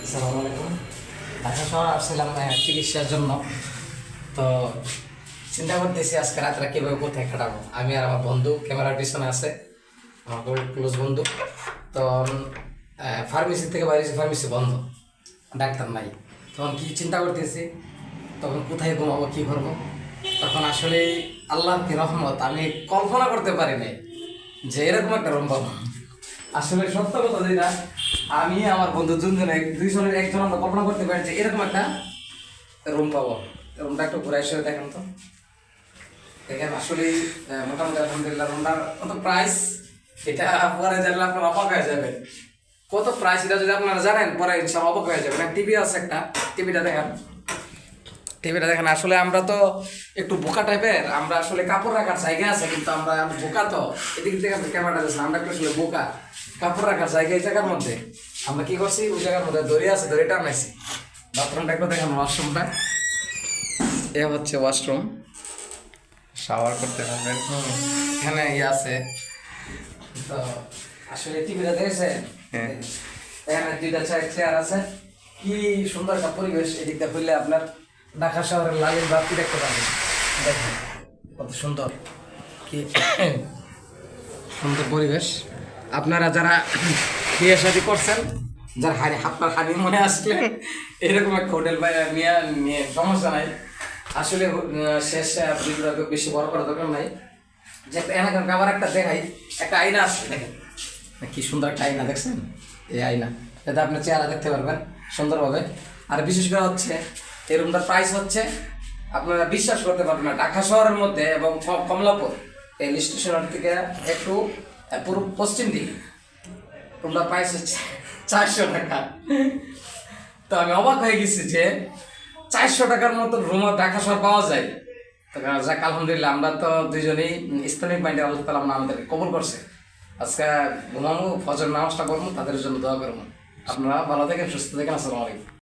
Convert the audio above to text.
আসসালামু আলাইকুম। ঢাকা শহর আসছিলাম চিকিৎসার জন্য। তো চিন্তা করতেছি আজকে রাতটা কীভাবে কোথায় কাটাবো। আমি আর আমার বন্ধু ক্যামেরার পিছনে আছে, আমার ক্লোজ বন্ধু। তো ফার্মেসি থেকে বাইরে, ফার্মেসি বন্ধ, ডাক্তার নাই। তখন কি চিন্তা করতেছি, তখন কোথায় ঘুমাবো, কী করবো। তখন আসলে আল্লাহর কি রহমত, আমি কল্পনা করতে পারি নাই যে এরকম একটা রুম পাবো। আসলে সত্য কথা যেটা, আমি আমার বন্ধু দুইজনের একজন আমরা কল্পনা করতে পারি যে এরকম একটা রুম পাবো। রুমটা একটু ঘুরে এসে দেখেন তো, দেখেন আসলে মোটামুটি আলহামদুলিল্লাহ রুমটার কত প্রাইস, এটা পরে জানলে আপনার অবাক হয়ে যাবেন। কত প্রাইস এটা যদি আপনারা জানেন পরে সব অবাক হয়ে যাবেন। টিভি আছে একটা, টিভিটা দেখেন, টিভিটা দেখেন। আসলে আমরা তো একটু বোকা টাইপের, আমরা আসলে কাপড় রাখার জায়গা আছে, কিন্তু আমরা বোকা। তো এদিক থেকে ক্যামেরাটা দিচ্ছি, আমরা একটু আসলে বোকা। কাপড় রাখার জায়গা এই জায়গার মধ্যে আমরা কি করছি, ওই জায়গার মধ্যে দড়ি আছে, দড়িটা আনাইছি। বাথরুমটা একটু দেখেন, ওয়াশরুমটা এ হচ্ছে ওয়াশরুম, শাওয়ার করতে পারবেন। এখানে ইয়ে আছে। তো আসলে টিভিটা দেখেছে, হ্যাঁ। এখানে দুইটা চেয়ার আছে। কি সুন্দর একটা পরিবেশ। এদিকটা খুললে আপনার ঢাকা শহরের লালির বাতি দেখতে পাবেন। দেখেন কত সুন্দর, কি সুন্দর পরিবেশ। আপনারা যারা বিয়ে শাদী করছেন, যার আপনার হানি মনে আসলে এরকম একটা হোটেল নিয়ে নিয়ে সমস্যা নাই। আসলে শেষ ভিডিওটা বেশি বড় করার দরকার নাই। যে এলাকার আবার একটা দেখাই, একটা আয়না আছে, দেখেন কি সুন্দর একটা আয়না, দেখছেন? এই আয়না, যাতে আপনি চেহারা দেখতে পারবেন সুন্দরভাবে। আর বিশেষ করে হচ্ছে এই রুমটার প্রাইস হচ্ছে, আপনারা বিশ্বাস করতে পারবেন না, ঢাকা শহরের মধ্যে এবং কমলাপুর এই স্টেশনের থেকে একটু পুরো পশ্চিম দিকে রুমটার প্রাইস হচ্ছে 400 টাকা। তো আমি অবাক হয়ে গেছি যে 400 টাকার মতো রুম ঢাকা শহর পাওয়া যায়। তো যাক আলহামদুলিল্লাহ, আমরা তো দুইজনেই ইসলামিক মাইন্ডে আল্লাহ তাআলা আমাদের কবুল করছে। আজকে ঘুমাবো, ফজর নামাজটা করবো, তাদের জন্য দোয়া করবো। আপনারা ভালো থাকেন, সুস্থ থাকেন। আসসালামু আলাইকুম।